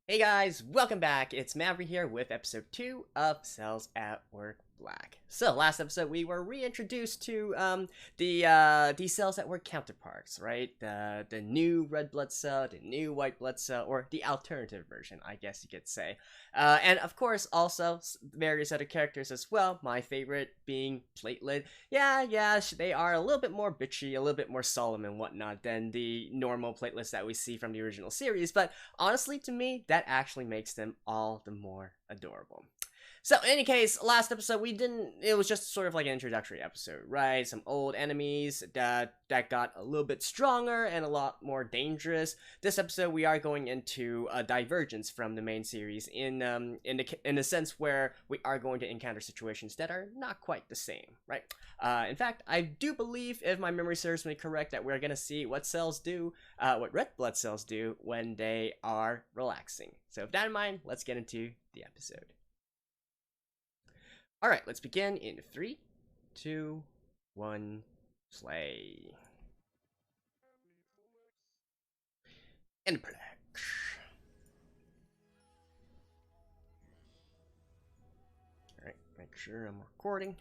Hey guys, welcome back. It's Maverick here with episode 2 of Cells at Work Black. So, last episode we were reintroduced to the Cells at Work counterparts, right? The new red blood cell, the new white blood cell, or the alternative version, I guess you could say. And of course, also various other characters as well. My favorite being Platelet. Yeah, they are a little bit more bitchy, a little bit more solemn and whatnot than the normal Platelets that we see from the original series, but honestly, to me, that actually makes them all the more adorable. So, in any case, last episode it was just sort of like an introductory episode, right? Some old enemies that got a little bit stronger and a lot more dangerous. This episode, we are going into a divergence from the main series in the sense where we are going to encounter situations that are not quite the same, right? In fact, I do believe, if my memory serves me correct, that we're gonna see what red blood cells do when they are relaxing. So, with that in mind, let's get into the episode. Alright, let's begin in 3, 2, 1, play. And black. Alright, make sure I'm recording.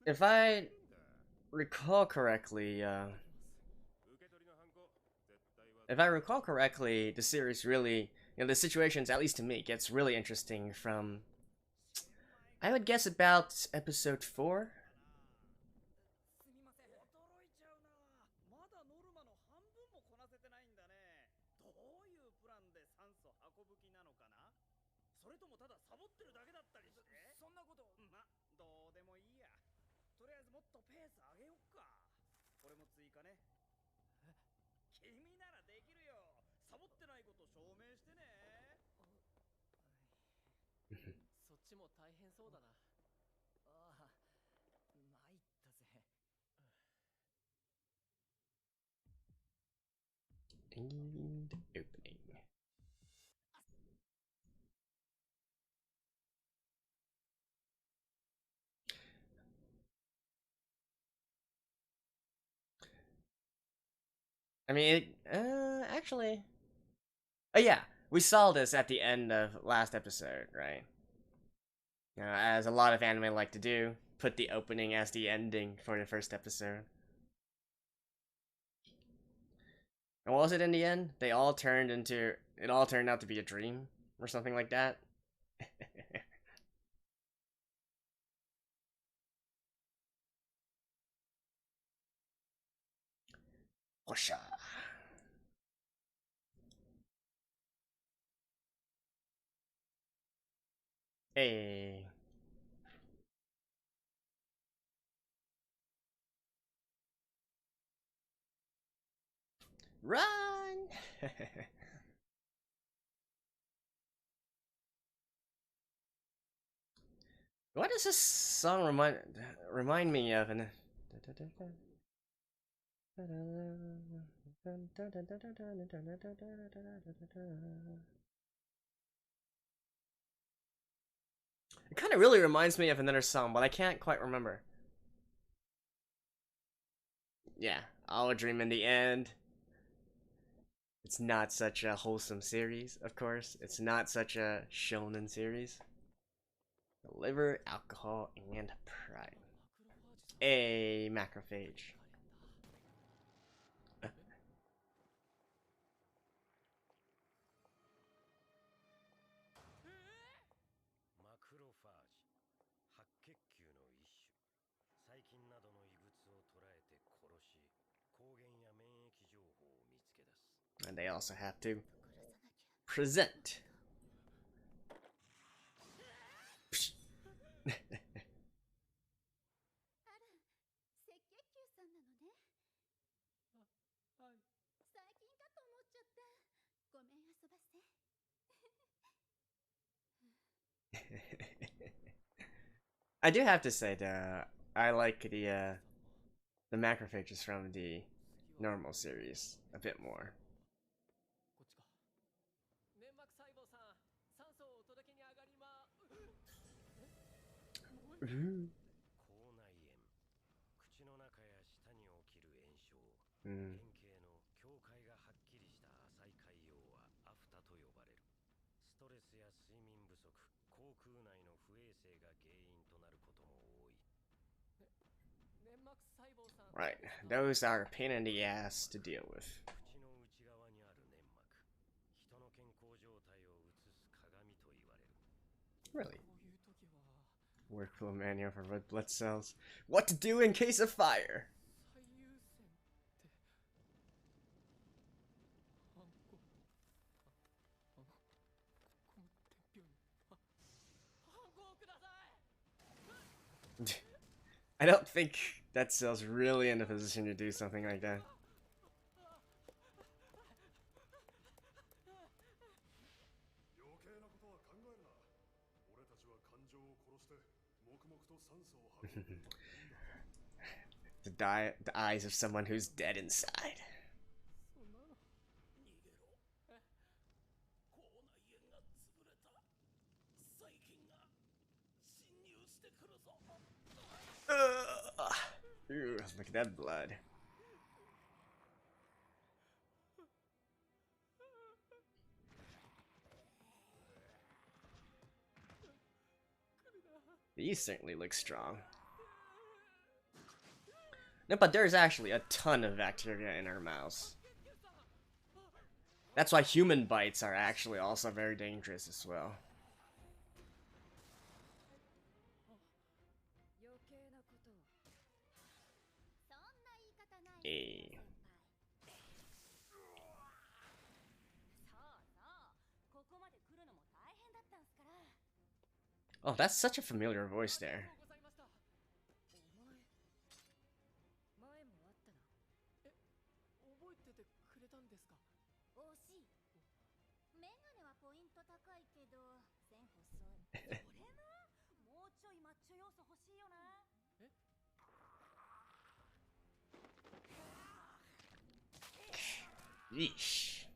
If I recall correctly, the series really, the situations, at least to me, gets really interesting from, I would guess, about episode 4. And opening. I mean, actually... Oh yeah, we saw this at the end of last episode, right? As a lot of anime like to do, put the opening as the ending for the first episode. And what was it in the end? It all turned out to be a dream, or something like that. Whoosha. Hey. Run! What does this song remind me of? It kind of really reminds me of another song, but I can't quite remember. Yeah, I'll dream in the end. It's not such a wholesome series, of course. It's not such a shonen series. Liver, alcohol, and pride. A macrophage. And they also have to present. I do have to say that I like the macrophages from the normal series a bit more. ストレスや睡眠不足、口腔内の不衛生が原因となることも多い。 Right, those are a pain in the ass to deal with. 口の内側にある粘膜、人の健康状態を映す鏡と言われる。 Really? Workflow manual for red blood cells. What to do in case of fire? I don't think that cell's really in a position to do something like that. The eyes of someone who's dead inside. Ooh, look at that blood. These certainly look strong. No, but there's actually a ton of bacteria in our mouths. That's why human bites are actually also very dangerous as well. Hey. Oh, that's such a familiar voice there. Yeesh.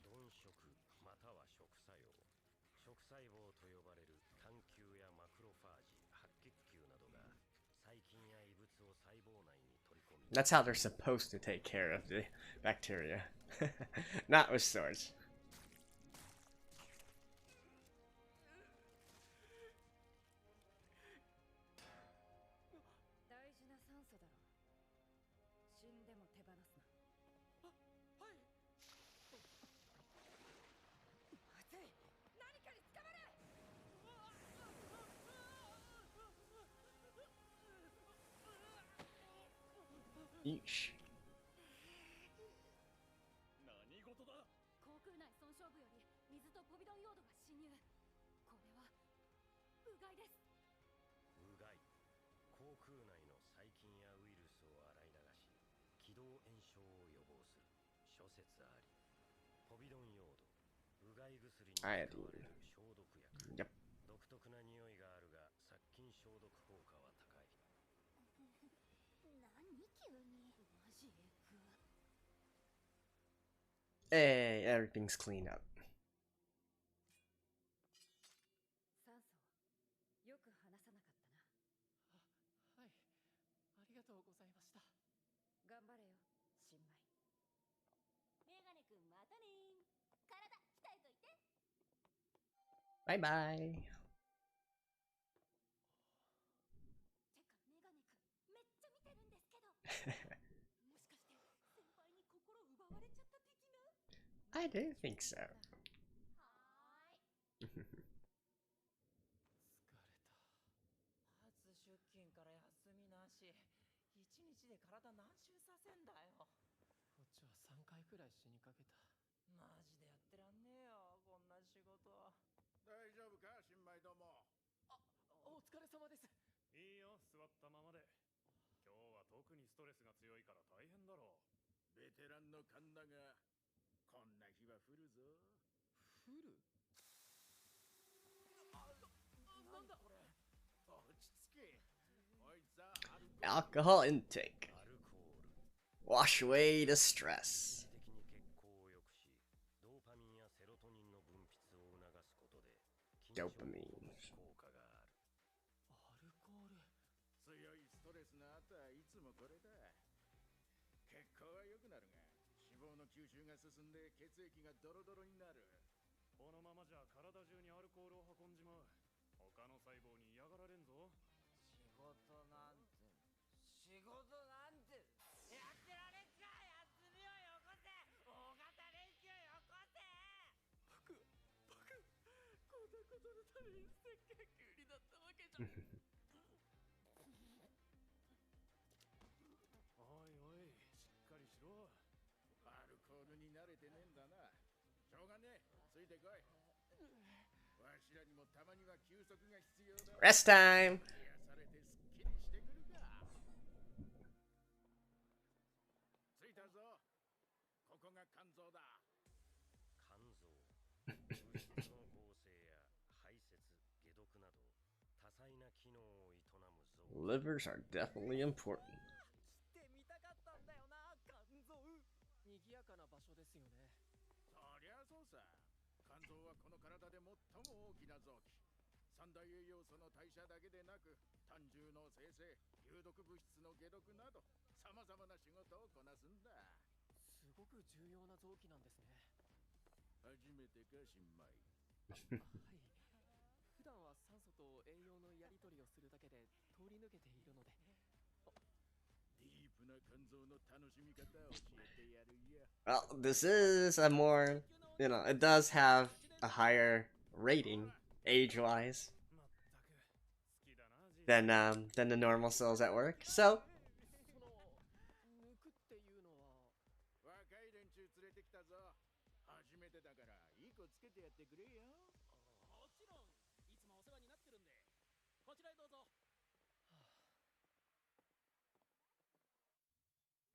鈍色または食作用、食細胞と呼ばれる単球やマクロファージ、白血球などが細菌や異物を細胞内に取り込み。 That's how they're supposed to take care of the bacteria. Not with swords. Yeesh. 何事だ。口腔内損傷部より水とポビドン溶土が侵入。これはうがいです。うがい、口腔内の細菌やウイルスを洗い流し、気道炎症を予防する。諸説あり。ポビドン溶土、うがい薬に使われる消毒薬。Yep. 独特な匂いがあるが殺菌消毒効果は高い。何急に。マジエグ。 Hey, everything's cleaned up. 酸素よく話さなかったな。はい、ありがとうございました。頑張れよ、新米。メガネくんまたね。体鍛えといて。Bye bye. てかメガネくんめっちゃ見てるんですけど。もしかして先輩に心奪われちゃった的な。 I do think so. はーい。疲れた。初出勤から休みなし。一日で体何周させんだよ。こっちは3回くらい死にかけた。マジでやってらんねえよ、こんな仕事。大丈夫か、新米ども。お疲れ様です。いいよ、座ったままで。今日は特にストレスが強いから大変だろう。ベテランの勘だが、こんな日は降るぞ。降る？なんだこれ。落ち着け。こいつは Alcohol intake. アルコール。 Wash away the stress. 的に血行を良くし、ドーパミンやセロトニンの分泌を促すことで緊張をほぐす効果がある。アルコール。強いストレスの後はいつもこれだ。血行は良くなるが、脂肪の吸収が進んで血液がドロドロになる。このままじゃ体中にアルコールを運んじまう。他の細胞に嫌がられんぞ。仕事なんてやってられっか。休みをよこせ。大型連休よこせ。僕こんなことのためにせっかく売りだったわけじゃ。おいおい、しっかりしろ。アルコールに慣れてねえんだな。しょうがねえ、ついてこい。わしらにもたまには休息が必要だ。 Rest time! 癒されてすっきりしてくるか。着いたぞ。ここが肝臓だ。肝臓、物質の合成や排泄、解毒など多彩な機能を営む臓。 Livers are definitely important. 来てみたかったんだよな、肝臓。賑やかな場所ですよね。そりゃそうさ。肝臓はこの体で最も大きな臓器。三大栄養素の代謝だけでなく、胆汁の生成、有毒物質の解毒など様々な仕事をこなすんだ。すごく重要な臓器なんですね。初めてか、新米。はい。普段は酸素と栄養のやり取りをするだけで通り抜けているので。ディープな肝臓の楽しみ方を教えてやるよ。 Well, this is a more, it does have a higher rating, age-wise, まったく好きだな、じい。than the normal cells at work. So, その抜くっていうのは。若い連中連れてきたぞ。初めてだからいい子つけてやってくれよ。もちろんいつもお世話になってるんで、こちらへどうぞ。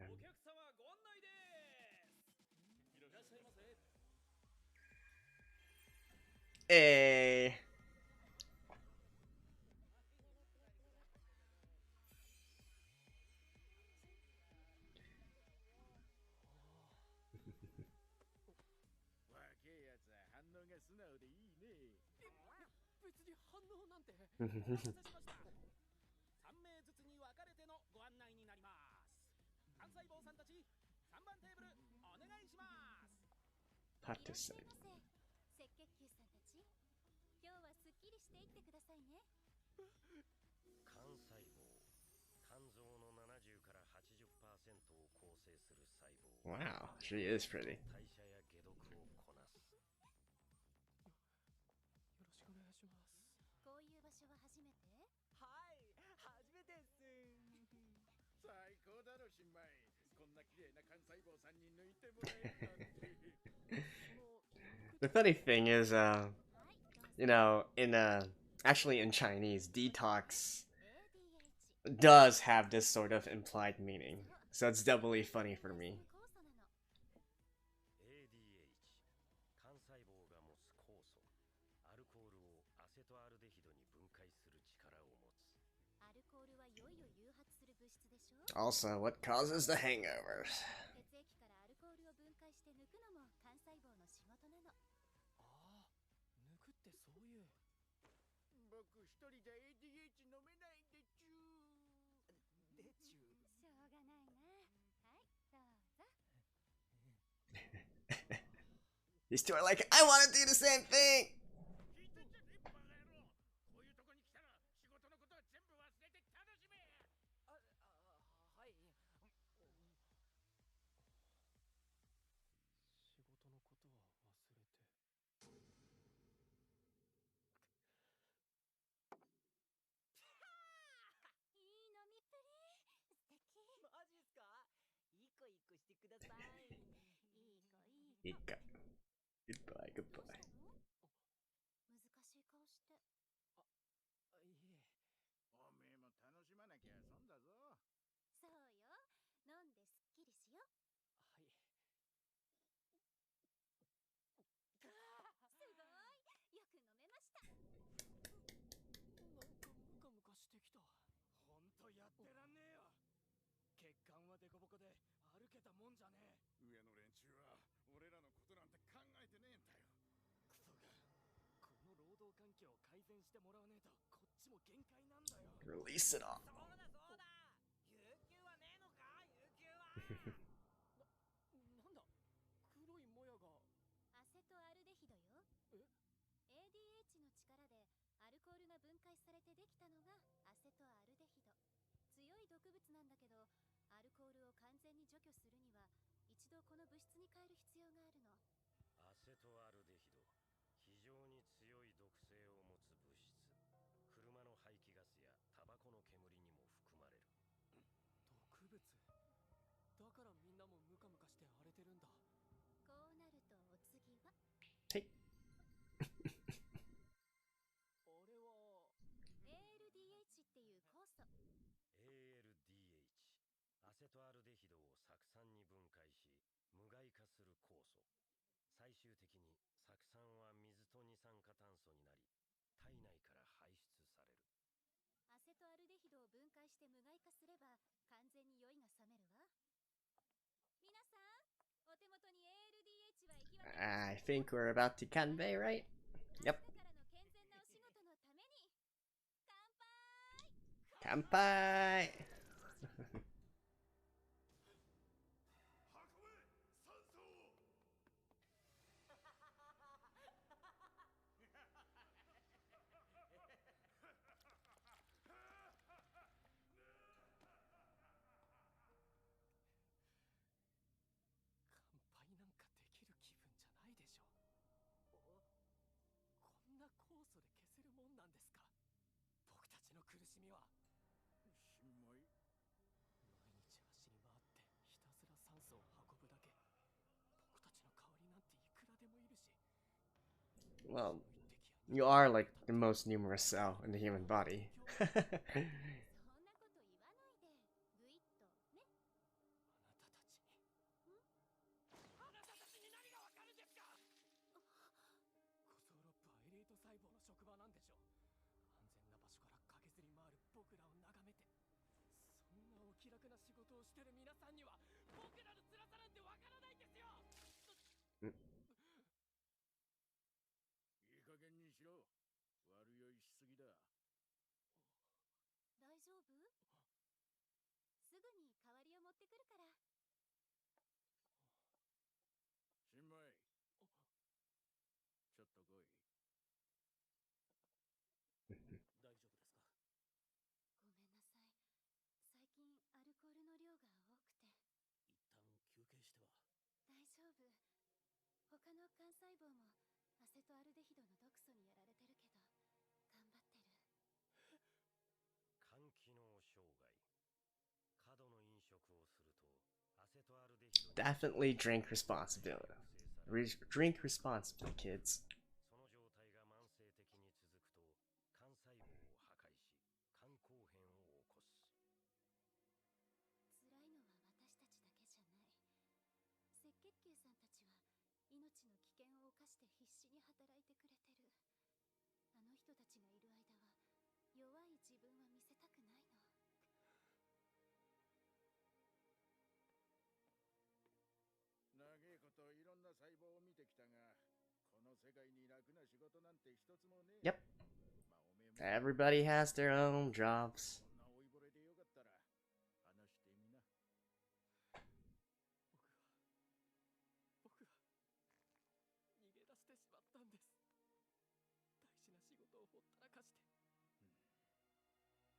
お客様ご案内です。いらっしゃいませ。eh. 若えやつは反応が素直でいいね。別に反応なんて。お待たせしました。3名ずつに分かれてのご案内になります。幹細胞さんたち、3番テーブルお願いします。いらっしゃ Practicing. いませ。赤血球さんたち、今日はすっきりしていってくださいね。肝細胞、肝臓の70から80%を構成する細胞。 Wow, she is pretty. 代謝や解毒をこなす。よろしくお願いします。こういう場所は初めて？はい、初めてっす。最高だろ、新米。こんな綺麗な肝細胞さんに抜いてもらえるなんて。The funny thing is, はい、どうぞ。actually in Chinese, detox ADH。 does have this sort of implied meaning. So it's doubly funny for me. 酵素なの。 ADH、肝細胞が持つ酵素。アルコールをアセトアルデヒドに分解する力を持つ。アルコールは酔いを誘発する物質でしょ。 Also, what causes the hangovers? 血液からアルコールを分解して抜くのも肝細胞の仕事なの。ああ、抜くってそういう。僕一人じゃ ADH 飲めないでちゅー。でちゅう。しょうがないな。はい、どうぞ。 These two are like, I want to do the same thing! 聞いてんじゃねえバカ野郎。こういうとこに来たら仕事のことは全部忘れて楽しめ。はい。仕事のことは忘れて。いい飲みっぷり。素敵。マジっすか？いい子いい子してください。いい子いい子。 Ika. Goodbye, どう goodbye. したの？難しい顔して。いえ。おめえも楽しまなきゃ損だぞ。そうよ。飲んですっきりしよう。はい。すごい。よく飲めました。なんかムカムカしてきた。ほんとやってらんねえよ。血管はデコボコで歩けたもんじゃねえ。上の連中は俺らのことなんて考えてねえんだよ。クソが。この労働環境を改善してもらわねえとこっちも限界なんだよ。 Release it all. そうだそうだ。有給はねえのか？有給は。なんだ？毒物なんだけど、アルコールを完全に除去するには一度この物質に変える必要があるの。アセトアルデヒド、非常に強い毒性を持つ物質。車の排気ガスやタバコの煙にも含まれる。毒物だからみんなもムカムカして荒れてるんだ。こうなるとお次ははい。あれは ALDH っていう酵素。 ALDH、アセトアルデヒドを酢酸に分解し無害化する酵素。最終的に酢酸は水と二酸化炭素になり体内から排出される。アセトアルデヒドを分解して無害化すれば完全に酔いが覚めるわ。皆さん、お手元に ALDH は行き渡りました。 I think we're about to convey, right? 明 Yep. 日からの健全なお仕事のために乾杯! 運べ酸素を。乾杯なんかできる気分じゃないでしょ。こんな酵素で消せるもんなんですか。僕たちの苦しみは。新米。毎日走り回ってひたすら酸素を運ぶだけ。僕たちの代わりなんていくらでもいるし。 Well, you are like the most numerous cell in the human body. そんなこと言わないで、グイッとね。あなたたちにあなたたちに何がわかるんですか。コソロップはエリート細胞の職場なんでしょ。安全な場所から駆けずり回る僕らを眺めて、そんなお気楽な仕事をしてる皆さんには僕らの辛さなんてわからないんですよ。いい加減にしろ。悪酔いしすぎだ。大丈夫？すぐに代わりを持ってくるから。新米。ちょっと来い。大丈夫ですか。ごめんなさい。最近アルコールの量が多くて。一旦休憩しては。大丈夫。他の幹細胞もアセトアルデヒドの毒素にやられてるけど頑張ってる。肝機能障害。過度の飲食をするとアセトアルデヒドに Definitely drink responsibly. Drink responsibly, kids. その状態が慢性的に続くと肝細胞を破壊し肝硬変を起こす。辛いのは私たちだけじゃない。赤血球さんたちは命の危険を冒して必死に働いてくれてる。あの人たちがいる間は弱い自分は見せたくないの。長いこといろんな細胞を見てきたが、この世界に楽な仕事なんて一つもねえ。 Yep. まあおめえも Everybody has their own jobs. そんな老いぼれでよかったら話してみな。僕は逃げ出してしまったんです。大事な仕事をほったらかして、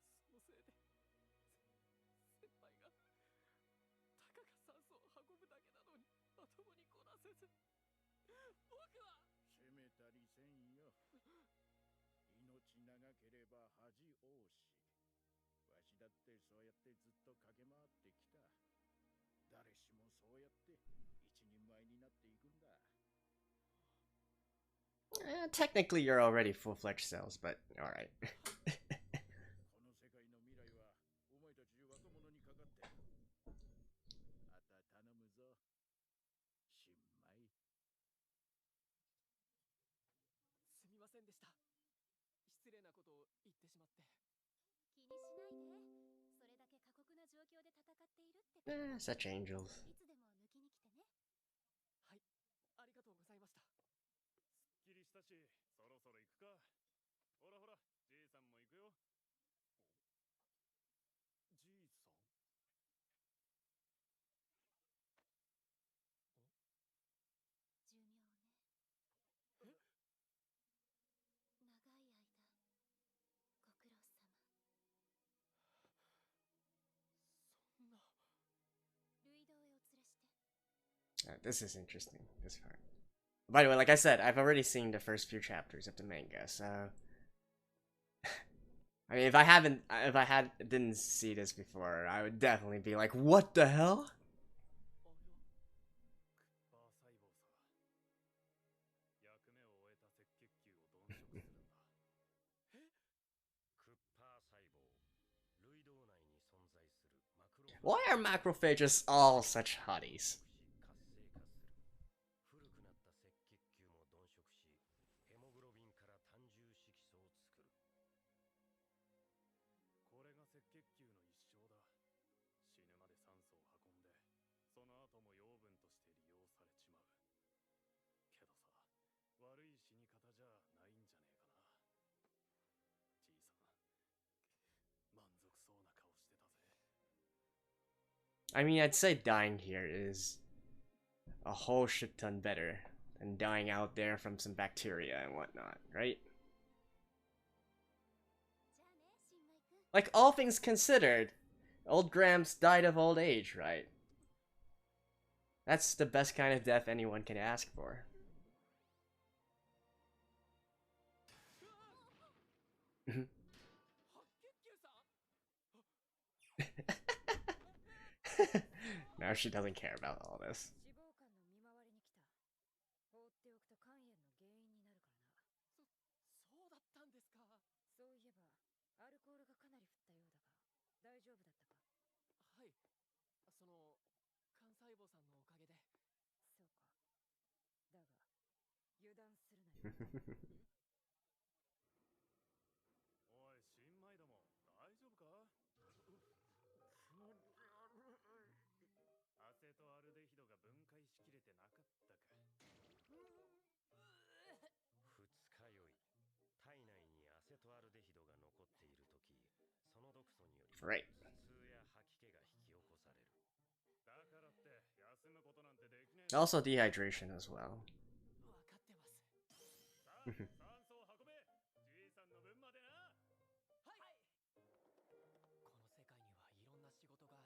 そのせいで先輩がたかが酸素を運ぶだけなのにまともにこなせず、僕は責めたりせんよ。命長ければ恥多し。わしだってそうやってずっと駆け回ってきた。誰しもそうやって一人前になっていくんだ。Technically, you're already full-fledged cells, but alright. この世界の未来はお前たち若者にかかってる。あた頼むぞ、新米。すみませんでした。失礼なことを言ってしまって。気にしないで。それだけ過酷な状況で戦っているってこと。Such angels. いつでも抜きに来てね。はい、ありがとうございました。すっきりしたし、そろそろ行くか。ほらほら、じいさんも行くよ。じいさん。寿命ね。長い間ご苦労様。This is interesting, this part. By the way, like I said, I've already seen the first few chapters of the manga, so I mean, if I didn't see this before, I would definitely be like, what the hell? クッパー細胞類道内に存在するマクロ Why are macrophages all such hotties? 活性化する古くなった赤血球も鈍色しヘモグロビンから単重色素を作るこれが赤血球の一生だ。死ぬまで酸素を運んで、その後も養分として利用されちまう。けどさ、悪い死に方じゃないんじゃねえかな。じいさん、満足そうな顔してたぜ。I mean, I'd say dying here is a whole shit ton better than dying out there from some bacteria and whatnot, right? Like, all things considered, old Gramps died of old age, right? That's the best kind of death anyone can ask for. Now she doesn't care about all this. 脂肪肝の見回りに来た。放っておくと肝炎の原因になるからな。そうだったんですか。そういえばアルコールがかなり振ったようだが大丈夫だったか。はい。その肝細胞さんのおかげで。そうか。だが油断するなよ。おい、新米ども、大丈夫か？アセトアルデヒドが分解しきれてなかったか。二日酔い体内にアセトアルデヒドが残っているときその毒素により Right. 頭痛や吐き気が引き起こされるだからって休むことなんてできねえ。 Also dehydration as well. わかってます。さあ、酸素を運べ。じいさんの分までな。はい。この世界にはいろんな仕事がある。見届けたい。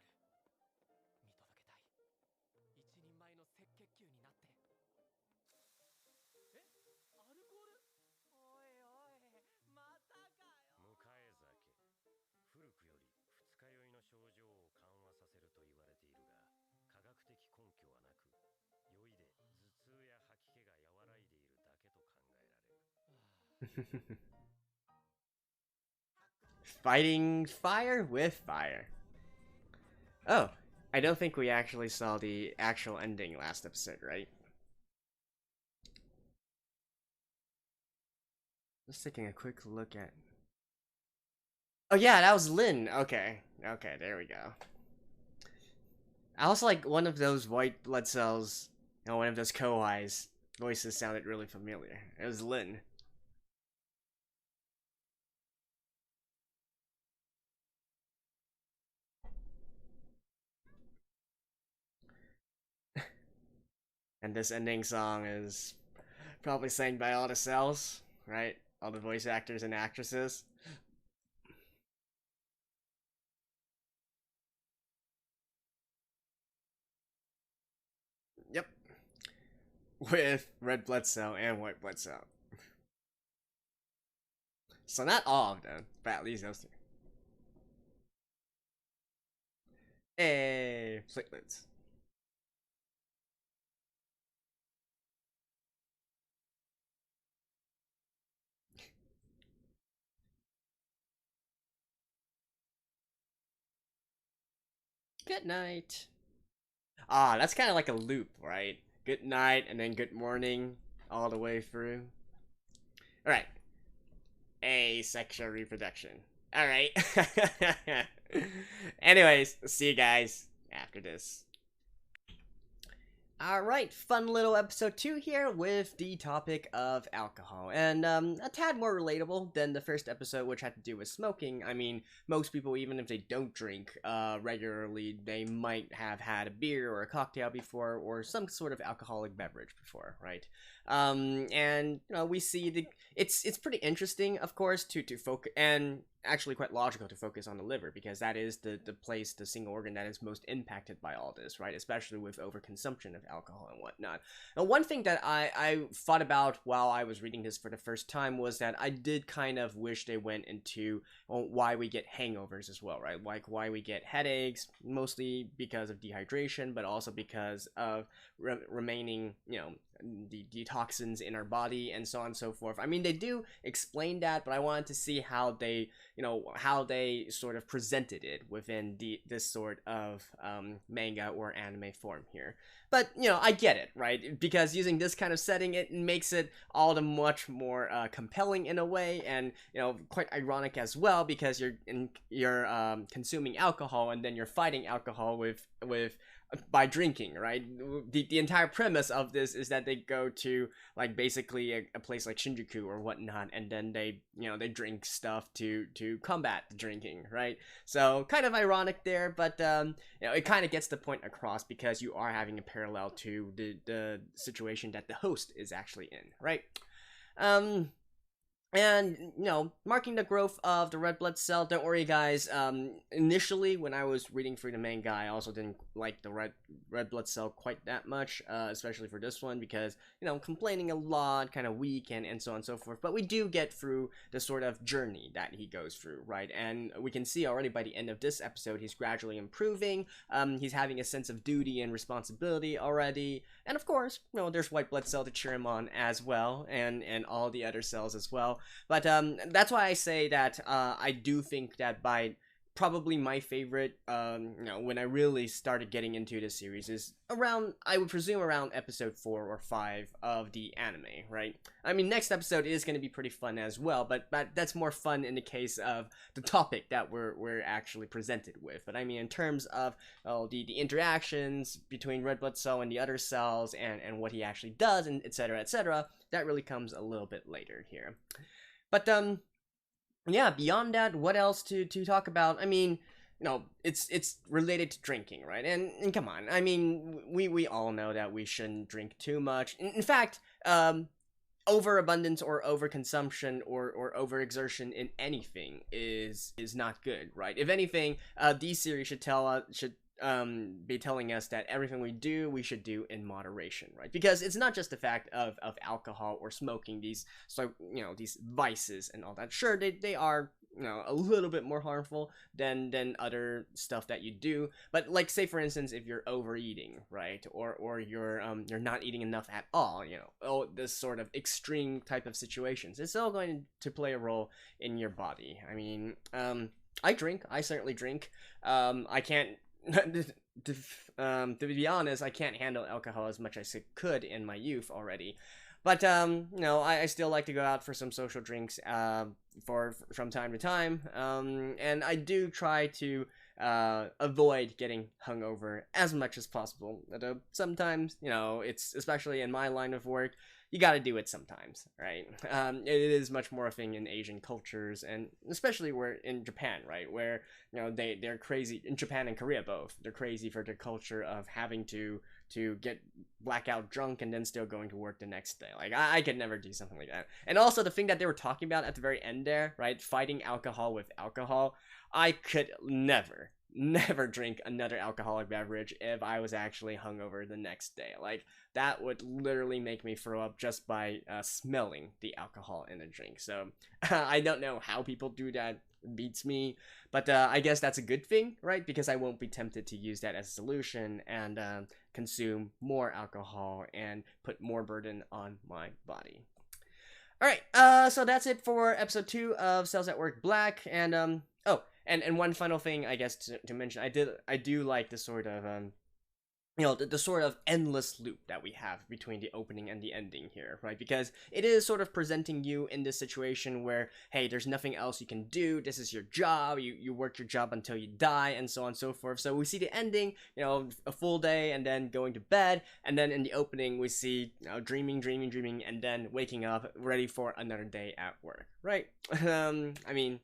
一人前の赤血球になって。え、アルコール？おいおい、またかよ。迎え酒古くより二日酔いの症状を緩和させると言われているが科学的根拠はなく酔いで頭痛や吐き気が和らいでいるだけと考えられる Fighting fire with fire. Oh, I don't think we actually saw the actual ending last episode, right? Just taking a quick look at... Oh yeah, that was Lynn. Okay, okay, there we go. I was like, one of those white blood cells, you know, one of those Kohai's voices sounded really familiar. It was Lynn. And this ending song is probably sang by all the cells, right? All the voice actors and actresses. Yep. With red blood cell and white blood cell. So not all of them, but at least those two. Hey, platelets. Good night. Ah, that's kind of like a loop, right? Good night and then good morning all the way through. Alright. Asexual reproduction. Alright. Anyways, see you guys after this. Alright, fun little episode 2 here with the topic of alcohol. And a tad more relatable than the first episode, which had to do with smoking. I mean, most people, even if they don't drink regularly, they might have had a beer or a cocktail before, or some sort of alcoholic beverage before, right? And, you know, we see it's pretty interesting, of course, to focus, and actually quite logical to focus on the liver, because that is the place, the single organ that is most impacted by all this, right? Especially with overconsumption of alcohol and whatnot. Now, one thing that I thought about while I was reading this for the first time was that I did kind of wish they went into why we get hangovers as well, right? Like why we get headaches, mostly because of dehydration, but also because of remaining, the toxins in our body and so on and so forth. I mean, they do explain that, but I wanted to see how they, how they sort of presented it within this sort of manga or anime form here. But, I get it, right? Because using this kind of setting, it makes it all the much more compelling in a way, and, quite ironic as well, because you're consuming alcohol and then you're fighting alcohol with by drinking, right? The entire premise of this is that they go to like basically a place like Shinjuku or whatnot, and then they drink stuff to combat the drinking, right? So kind of ironic there, but it kind of gets the point across, because you are having a parallel to the situation that the host is actually in, right? And, marking the growth of the red blood cell. Don't worry, guys. Initially, when I was reading through the manga, I also didn't like the red blood cell quite that much, especially for this one, because, complaining a lot, kind of weak, and so on and so forth. But we do get through the sort of journey that he goes through, right? And we can see already by the end of this episode, he's gradually improving. He's having a sense of duty and responsibility already. And of course, there's white blood cell to cheer him on as well, and all the other cells as well. But that's why I say that I do think that by probably my favorite, when I really started getting into the series is around, I would presume around episode 4 or 5 of the anime, right? I mean, next episode is going to be pretty fun as well, but that's more fun in the case of the topic that we're actually presented with. But I mean, in terms of the interactions between red blood cell and the other cells, and what he actually does, and etc., that really comes a little bit later here. But yeah, beyond that, what else to talk about? I mean, it's related to drinking, right? And come on, I mean, we all know that we shouldn't drink too much. In fact, overabundance or overconsumption or overexertion in anything is not good, right? If anything, these series should be telling us that everything we should do in moderation, right? Because it's not just the fact of alcohol or smoking, these vices and all that. Sure, they are a little bit more harmful than other stuff that you do, but like, say for instance, if you're overeating, right, or you're not eating enough at all, this sort of extreme type of situations, it's all going to play a role in your body. I mean, I certainly drink. I can't to be honest, I can't handle alcohol as much as I could in my youth already. But I still like to go out for some social drinks from time to time. And I do try to avoid getting hungover as much as possible. Although sometimes, it's, especially in my line of work, you gotta do it sometimes, right? It is much more a thing in Asian cultures, and especially where in Japan, right, where they're crazy in Japan and Korea both. They're crazy for the culture of having to get blackout drunk and then still going to work the next day. Like, I could never do something like that. And also the thing that they were talking about at the very end there, right, fighting alcohol with alcohol, I could never drink another alcoholic beverage if I was actually hungover the next day. Like, that would literally make me throw up just by smelling the alcohol in a drink. So I don't know how people do that. It beats me, but I guess that's a good thing, right? Because I won't be tempted to use that as a solution and consume more alcohol and put more burden on my body. Alright, so that's it for episode 2 of Cells at Work Black. And and one final thing, I guess, to mention, I do like the sort of the sort of endless loop that we have between the opening and the ending here, right? Because it is sort of presenting you in this situation where, hey, there's nothing else you can do, this is your job, you work your job until you die, and so on and so forth. So we see the ending, a full day, and then going to bed, and then in the opening we see dreaming, and then waking up ready for another day at work, right? I mean,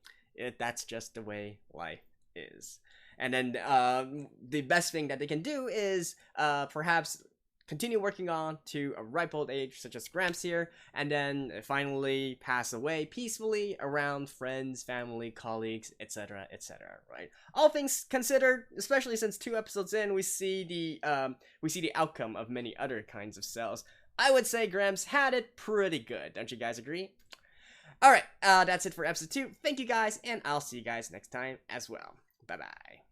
that's just the way life is. And then the best thing that they can do is perhaps continue working on to a ripe old age, such as Gramps here, and then finally pass away peacefully around friends, family, colleagues, etc., etc. Right? All things considered, especially since 2 episodes in, we see the outcome of many other kinds of cells. I would say Gramps had it pretty good. Don't you guys agree? Alright, that's it for episode 2. Thank you guys, and I'll see you guys next time as well. Bye-bye.